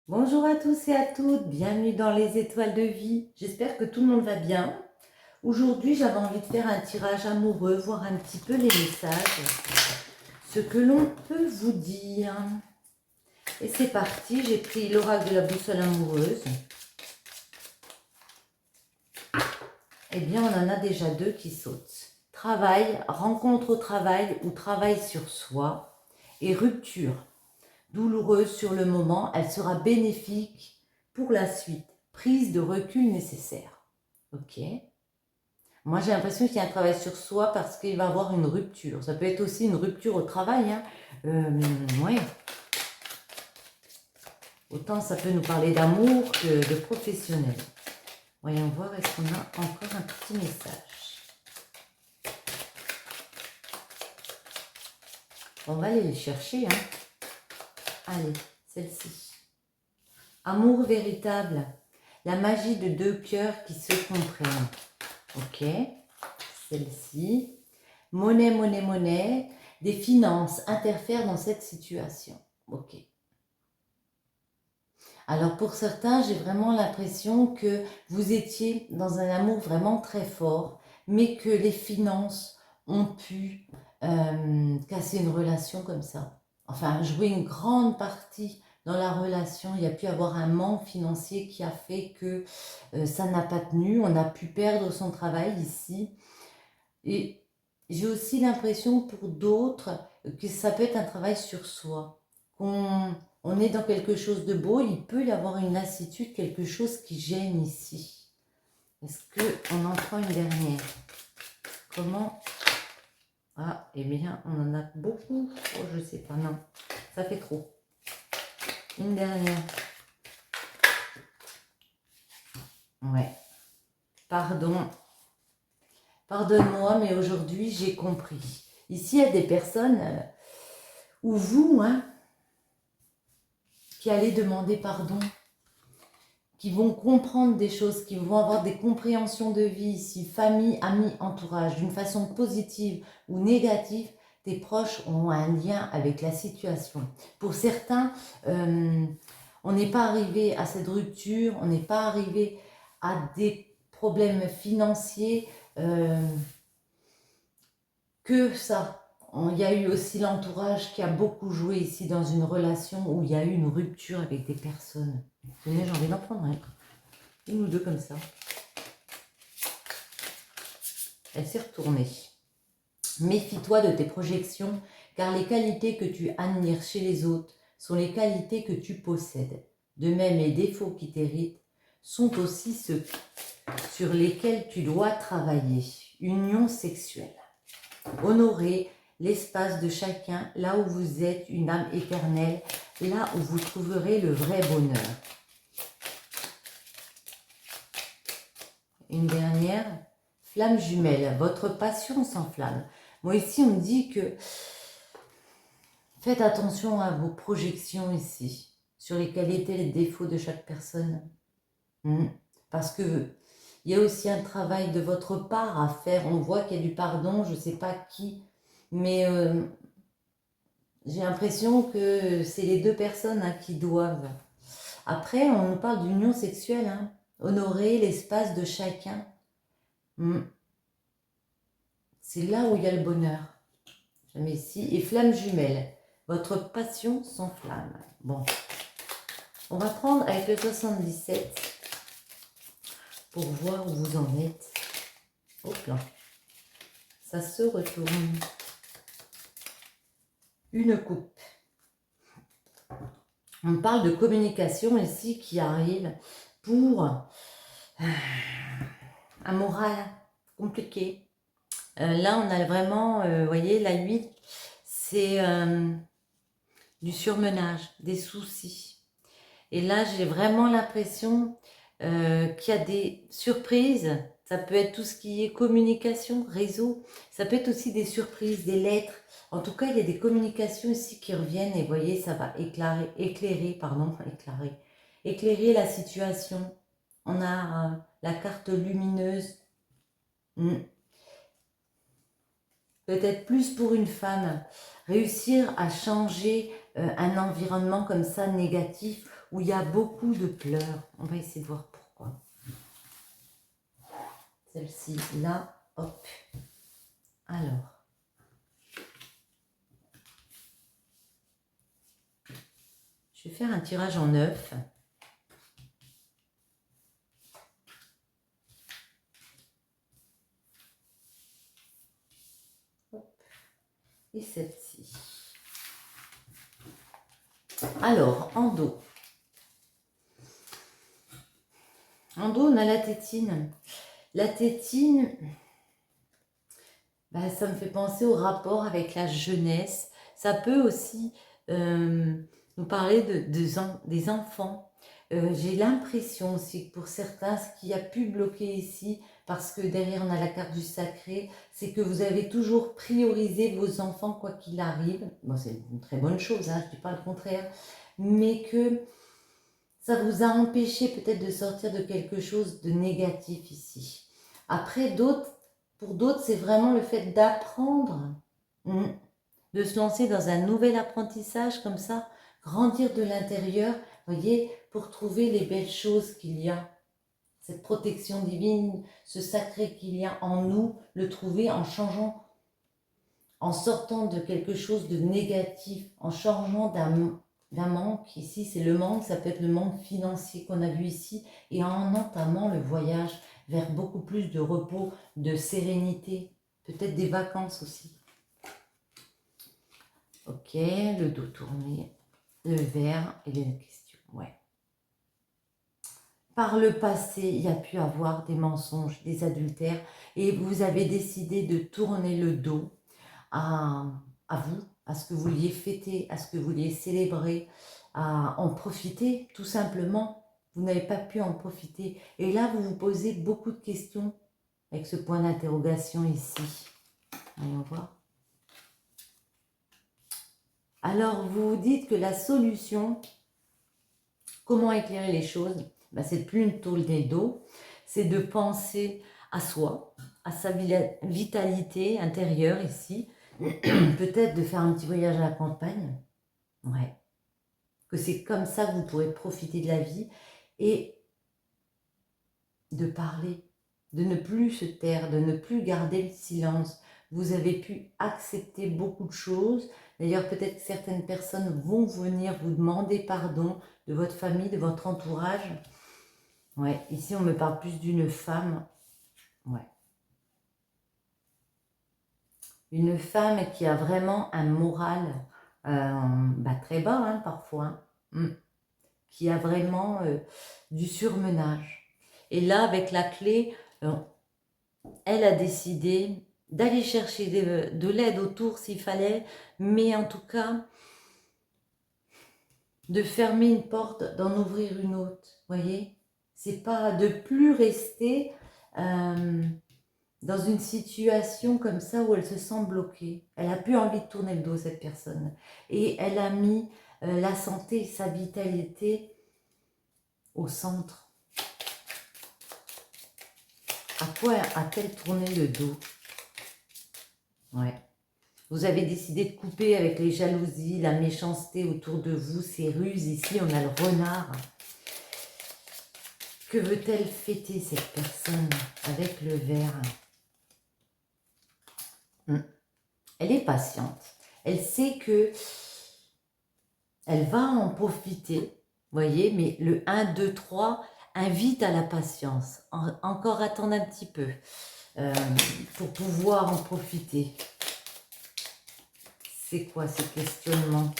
Bonjour à tous et à toutes, bienvenue dans les étoiles de vie. J'espère que tout le monde va bien. Aujourd'hui, j'avais envie de faire un tirage amoureux, voir un petit peu les messages, ce que l'on peut vous dire. Et c'est parti, j'ai pris l'oracle de la boussole amoureuse. Eh bien, on en a déjà deux qui sautent. Travail, rencontre au travail ou travail sur soi et rupture. Douloureuse sur le moment, elle sera bénéfique pour la suite. Prise de recul nécessaire. Ok. Moi, j'ai l'impression qu'il y a un travail sur soi parce qu'il va y avoir une rupture. Ça peut être aussi une rupture au travail. Hein. Ouais. Autant ça peut nous parler d'amour que de professionnel. Voyons voir, est-ce qu'on a encore un petit message. On va aller le chercher. Hein. Allez, celle-ci. Amour véritable. La magie de deux cœurs qui se comprennent. Ok, celle-ci. Monnaie, monnaie, monnaie. Des finances interfèrent dans cette situation. Ok. Alors pour certains, j'ai vraiment l'impression que vous étiez dans un amour vraiment très fort, mais que les finances ont pu casser une relation comme ça. Enfin, jouer une grande partie dans la relation. Il y a pu avoir un manque financier qui a fait que ça n'a pas tenu. On a pu perdre son travail ici. Et j'ai aussi l'impression pour d'autres que ça peut être un travail sur soi. On est dans quelque chose de beau, il peut y avoir une lassitude, quelque chose qui gêne ici. Est-ce qu'on en prend une dernière? Comment? Ah, eh bien, on en a beaucoup. Oh, je sais pas, non. Ça fait trop. Une dernière. Ouais. Pardon. Pardonne-moi, mais aujourd'hui, j'ai compris. Ici, il y a des personnes, ou vous, hein, qui allez demander pardon, qui vont comprendre des choses, qui vont avoir des compréhensions de vie ici, famille, amis, entourage, d'une façon positive ou négative, tes proches ont un lien avec la situation. Pour certains, on n'est pas arrivé à cette rupture, on n'est pas arrivé à des problèmes financiers que ça. Il y a eu aussi l'entourage qui a beaucoup joué ici dans une relation où il y a eu une rupture avec des personnes. Tenez, j'ai envie d'en prendre un. Une ou deux comme ça. Elle s'est retournée. Méfie-toi de tes projections, car les qualités que tu admires chez les autres sont les qualités que tu possèdes. De même, les défauts qui t'héritent sont aussi ceux sur lesquels tu dois travailler. Union sexuelle. Honorer l'espace de chacun, là où vous êtes une âme éternelle, là où vous trouverez le vrai bonheur. Une dernière, flamme jumelle, votre passion s'enflamme. Moi ici on me dit que faites attention à vos projections ici, sur les qualités et les défauts de chaque personne. Parce que il y a aussi un travail de votre part à faire. On voit qu'il y a du pardon, je ne sais pas qui, mais j'ai l'impression que c'est les deux personnes qui doivent. Après, on nous parle d'union sexuelle, hein. Honorer l'espace de chacun. C'est là où il y a le bonheur. Je mets ici. Et flamme jumelle. Votre passion s'enflamme. Bon. On va prendre avec le 77 pour voir où vous en êtes. Hop là. Ça se retourne. Une coupe. On parle de communication ici qui arrive pour un moral compliqué. Là, on a vraiment, vous voyez, la 8, c'est du surmenage, des soucis. Et là, j'ai vraiment l'impression qu'il y a des surprises. Ça peut être tout ce qui est communication, réseau. Ça peut être aussi des surprises, des lettres. En tout cas, il y a des communications ici qui reviennent. Et vous voyez, ça va éclairer la situation. On a la carte lumineuse. Peut-être plus pour une femme. Réussir à changer un environnement comme ça négatif où il y a beaucoup de pleurs. On va essayer de voir pourquoi. Celle-ci, là, hop. Alors. Je vais faire un tirage en 9. Et celle-ci. Alors, en dos. En dos, on a la tétine. La tétine, bah, ça me fait penser au rapport avec la jeunesse. Ça peut aussi nous parler des enfants. J'ai l'impression aussi que pour certains, ce qui a pu bloquer ici, parce que derrière on a la carte du sacré, c'est que vous avez toujours priorisé vos enfants quoi qu'il arrive. Bon, c'est une très bonne chose, hein, je ne dis pas le contraire, mais que ça vous a empêché peut-être de sortir de quelque chose de négatif ici. Après, pour d'autres, c'est vraiment le fait d'apprendre, de se lancer dans un nouvel apprentissage comme ça, grandir de l'intérieur, voyez, pour trouver les belles choses qu'il y a. Cette protection divine, ce sacré qu'il y a en nous, le trouver en changeant, en sortant de quelque chose de négatif, en changeant d'un manque. Ici, c'est le manque, ça peut être le manque financier qu'on a vu ici, et en entamant le voyage vers beaucoup plus de repos, de sérénité, peut-être des vacances aussi. Ok, le dos tourné, le verre et les questions, ouais. Par le passé, il y a pu avoir des mensonges, des adultères, et vous avez décidé de tourner le dos à vous, à ce que vous vouliez fêter, à ce que vous vouliez célébrer, à en profiter, tout simplement. Vous n'avez pas pu en profiter. Et là, vous vous posez beaucoup de questions avec ce point d'interrogation ici. Voyons voir. Alors, vous vous dites que la solution, comment éclairer les choses, ben, c'est de plus tourner le dos, c'est de penser à soi, à sa vitalité intérieure ici, peut-être de faire un petit voyage à la campagne, ouais, que c'est comme ça que vous pourrez profiter de la vie et de parler, de ne plus se taire, de ne plus garder le silence. Vous avez pu accepter beaucoup de choses. D'ailleurs, peut-être que certaines personnes vont venir vous demander pardon de votre famille, de votre entourage. Ouais, ici, on me parle plus d'une femme. Ouais. Une femme qui a vraiment un moral très bas, hein, parfois. Qui a vraiment du surmenage. Et là, avec la clé, elle a décidé d'aller chercher de l'aide autour s'il fallait, mais en tout cas, de fermer une porte, d'en ouvrir une autre, voyez. C'est pas de plus rester dans une situation comme ça où elle se sent bloquée. Elle a plus envie de tourner le dos, cette personne. Et elle a mis la santé, sa vitalité au centre. À quoi a-t-elle tourné le dos? Ouais. Vous avez décidé de couper avec les jalousies, la méchanceté autour de vous, ces ruses. Ici, on a le renard. Que veut-elle fêter, cette personne, avec le verre? Elle est patiente. Elle sait que elle va en profiter, voyez, mais le 1, 2, 3 invite à la patience. Encore attendre un petit peu pour pouvoir en profiter. C'est quoi ces questionnements?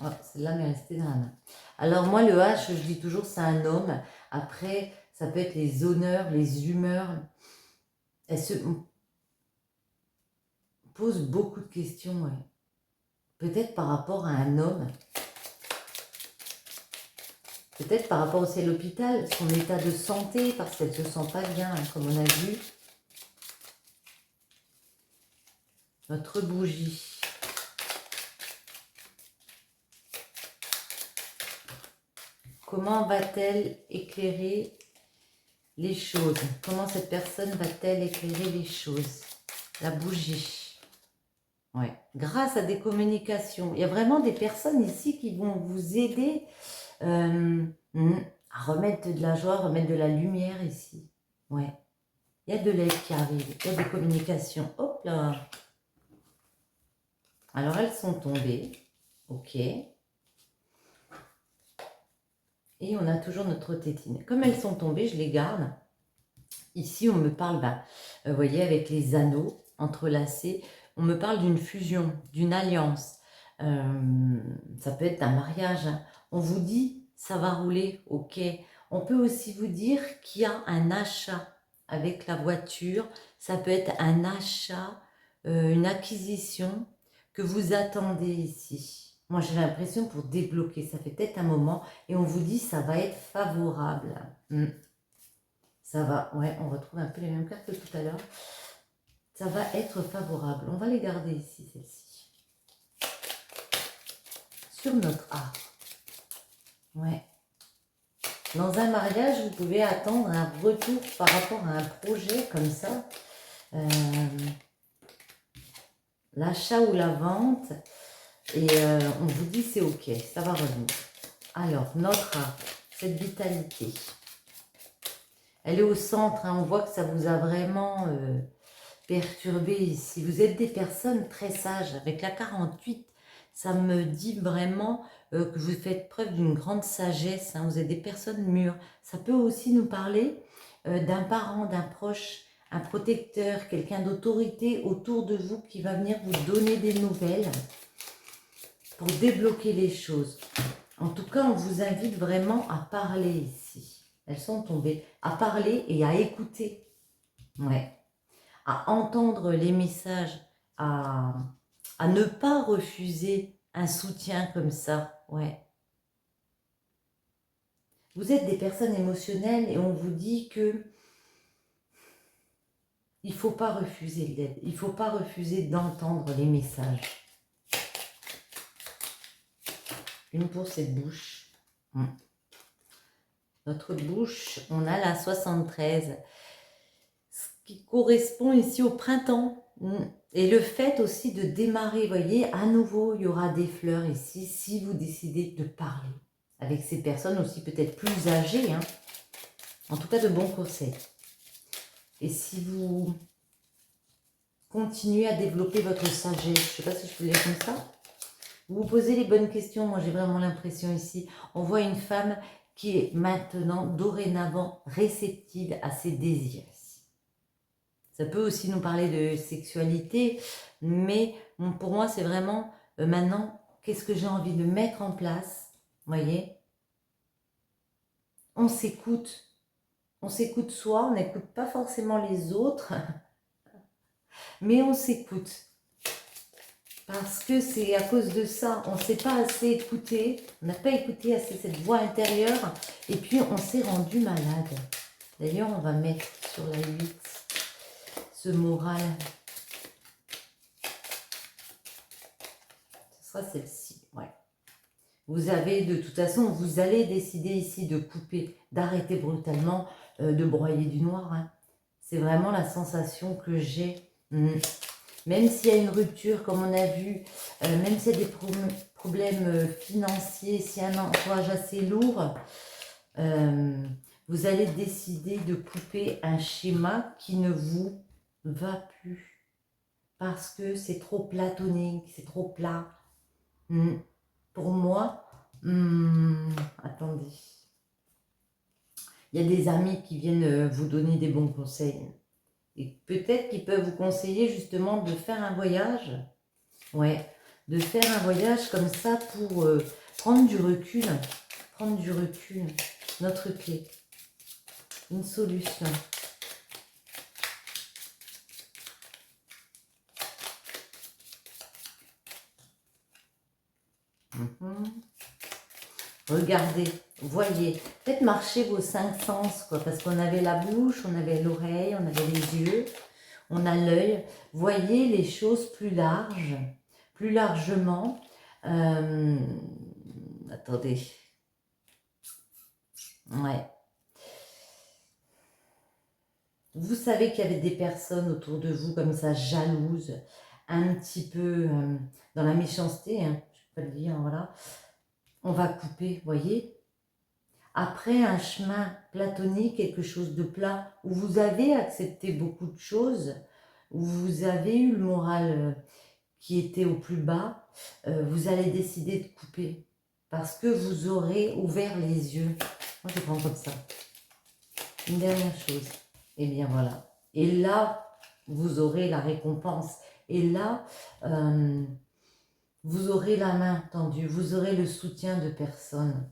Oh, celle-là m'est restée dans la main. Alors moi, le H, je dis toujours, c'est un homme. Après, ça peut être les honneurs, les humeurs. Elle se pose beaucoup de questions, ouais. Peut-être par rapport à un homme. Peut-être par rapport aussi à l'hôpital, son état de santé, parce qu'elle ne se sent pas bien, hein, comme on a vu. Notre bougie. Comment va-t-elle éclairer les choses? Comment cette personne va-t-elle éclairer les choses? La bougie. Ouais. Grâce à des communications. Il y a vraiment des personnes ici qui vont vous aider euh, à remettre de la joie, à remettre de la lumière ici. Ouais. Il y a de l'aide qui arrive. Il y a des communications. Hop là. Alors, elles sont tombées. Ok. Et on a toujours notre tétine. Comme elles sont tombées, je les garde. Ici, on me parle, vous voyez, avec les anneaux entrelacés, on me parle d'une fusion, d'une alliance. Ça peut être un mariage, hein. On vous dit, ça va rouler, ok. On peut aussi vous dire qu'il y a un achat avec la voiture. Ça peut être un achat, une acquisition que vous attendez ici. Moi, j'ai l'impression pour débloquer, ça fait peut-être un moment, et on vous dit, ça va être favorable. Ça va, ouais, on retrouve un peu les mêmes cartes que tout à l'heure. Ça va être favorable. On va les garder ici, celles-ci. Sur notre arbre. Ouais. Dans un mariage, vous pouvez attendre un retour par rapport à un projet comme ça. L'achat ou la vente. Et on vous dit c'est ok, ça va revenir. Alors, notre arbre, cette vitalité. Elle est au centre, hein, on voit que ça vous a vraiment perturbé ici. Vous êtes des personnes très sages. Avec la 48, ça me dit vraiment que vous faites preuve d'une grande sagesse. Hein. Vous êtes des personnes mûres. Ça peut aussi nous parler d'un parent, d'un proche, un protecteur, quelqu'un d'autorité autour de vous qui va venir vous donner des nouvelles pour débloquer les choses. En tout cas, on vous invite vraiment à parler ici. Elles sont tombées. À parler et à écouter. Ouais. À entendre les messages, à ne pas refuser un soutien comme ça. Ouais. Vous êtes des personnes émotionnelles et on vous dit que il ne faut pas refuser l'aide. Il ne faut pas refuser d'entendre les messages. Une pour cette bouche. Notre bouche, on a la 73. Ce qui correspond ici au printemps. Et le fait aussi de démarrer, vous voyez, à nouveau, il y aura des fleurs ici si vous décidez de parler avec ces personnes aussi peut-être plus âgées. Hein. En tout cas, de bons conseils. Et si vous continuez à développer votre sagesse, je ne sais pas si je peux le dire comme ça, vous vous posez les bonnes questions. Moi, j'ai vraiment l'impression ici, on voit une femme qui est maintenant, dorénavant, réceptive à ses désirs. Ça peut aussi nous parler de sexualité, mais pour moi, c'est vraiment maintenant, qu'est-ce que j'ai envie de mettre en place, vous voyez? On s'écoute soi, on n'écoute pas forcément les autres, mais on s'écoute. Parce que c'est à cause de ça, on ne s'est pas assez écouté, on n'a pas écouté assez cette voix intérieure, et puis on s'est rendu malade. D'ailleurs, on va mettre sur la 8 ce moral. Ce sera celle-ci, ouais. Vous avez, de toute façon, vous allez décider ici de couper, d'arrêter brutalement, de broyer du noir. Hein. C'est vraiment la sensation que j'ai. Même s'il y a une rupture, comme on a vu, même s'il y a des problèmes financiers, s'il y a un entourage assez lourd, vous allez décider de couper un schéma qui ne vous va plus. Parce que c'est trop platonique, c'est trop plat. Pour moi, attendez, il y a des amis qui viennent vous donner des bons conseils. Et peut-être qu'ils peuvent vous conseiller justement de faire un voyage. Ouais, de faire un voyage comme ça pour prendre du recul. Prendre du recul. Notre clé. Une solution. Regardez, voyez, faites marcher vos 5 sens, quoi, parce qu'on avait la bouche, on avait l'oreille, on avait les yeux, on a l'œil. Voyez les choses plus larges, plus largement. Attendez. Ouais. Vous savez qu'il y avait des personnes autour de vous comme ça, jalouses, un petit peu dans la méchanceté, hein, je peux le dire, voilà. On va couper, voyez. Après un chemin platonique, quelque chose de plat, où vous avez accepté beaucoup de choses, où vous avez eu le moral qui était au plus bas, vous allez décider de couper. Parce que vous aurez ouvert les yeux. Moi, je prends comme ça. Une dernière chose. Et bien voilà. Et là, vous aurez la récompense. Et là, vous aurez la main tendue. Vous aurez le soutien de personne.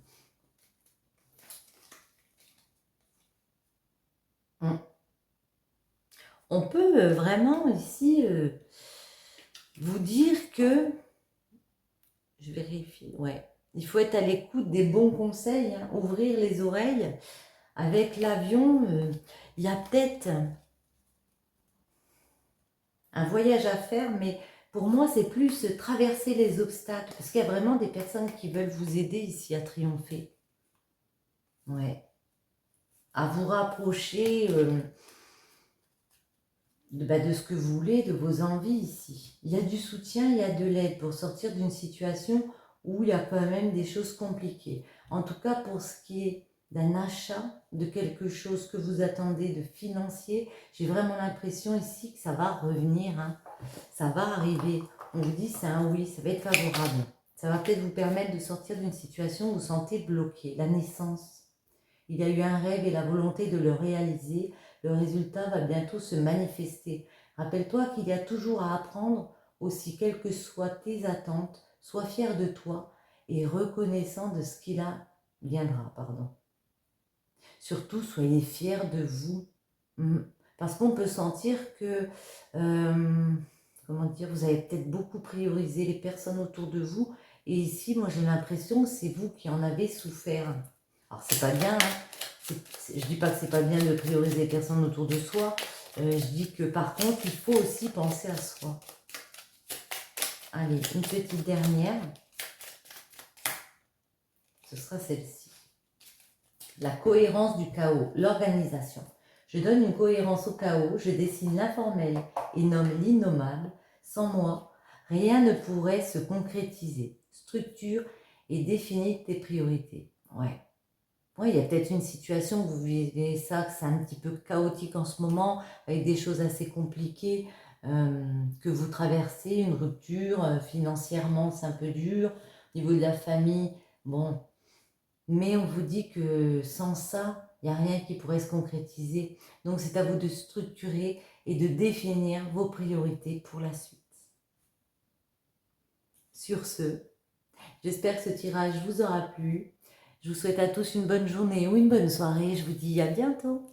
On peut vraiment ici vous dire que, je vérifie, ouais, il faut être à l'écoute des bons conseils, hein, ouvrir les oreilles. Avec l'avion, il y a peut-être un voyage à faire, mais pour moi, c'est plus traverser les obstacles, parce qu'il y a vraiment des personnes qui veulent vous aider ici à triompher. Ouais. À vous rapprocher de ce que vous voulez, de vos envies ici. Il y a du soutien, il y a de l'aide pour sortir d'une situation où il y a quand même des choses compliquées. En tout cas, pour ce qui est d'un achat de quelque chose que vous attendez de financier, j'ai vraiment l'impression ici que ça va revenir, hein. Ça va arriver. On vous dit c'est un oui, ça va être favorable. Ça va peut-être vous permettre de sortir d'une situation où vous vous sentez bloqué. La naissance. Il y a eu un rêve et la volonté de le réaliser. Le résultat va bientôt se manifester. Rappelle-toi qu'il y a toujours à apprendre aussi, quelles que soient tes attentes. Sois fier de toi et reconnaissant de ce qui là viendra. Pardon. Surtout, soyez fiers de vous. Parce qu'on peut sentir que, comment dire, vous avez peut-être beaucoup priorisé les personnes autour de vous. Et ici, moi, j'ai l'impression que c'est vous qui en avez souffert. Alors, c'est pas bien, hein. Je dis pas que c'est pas bien de prioriser les personnes autour de soi. Je dis que, par contre, il faut aussi penser à soi. Allez, une petite dernière. Ce sera celle-ci. La cohérence du chaos, l'organisation. Je donne une cohérence au chaos, je dessine l'informel et nomme l'innommable. Sans moi, rien ne pourrait se concrétiser. Structure et définis tes priorités. Ouais. Oui, il y a peut-être une situation où vous vivez ça, que c'est un petit peu chaotique en ce moment, avec des choses assez compliquées que vous traversez, une rupture, financièrement c'est un peu dur, au niveau de la famille, bon. Mais on vous dit que sans ça, il n'y a rien qui pourrait se concrétiser. Donc c'est à vous de structurer et de définir vos priorités pour la suite. Sur ce, j'espère que ce tirage vous aura plu. Je vous souhaite à tous une bonne journée ou une bonne soirée. Je vous dis à bientôt.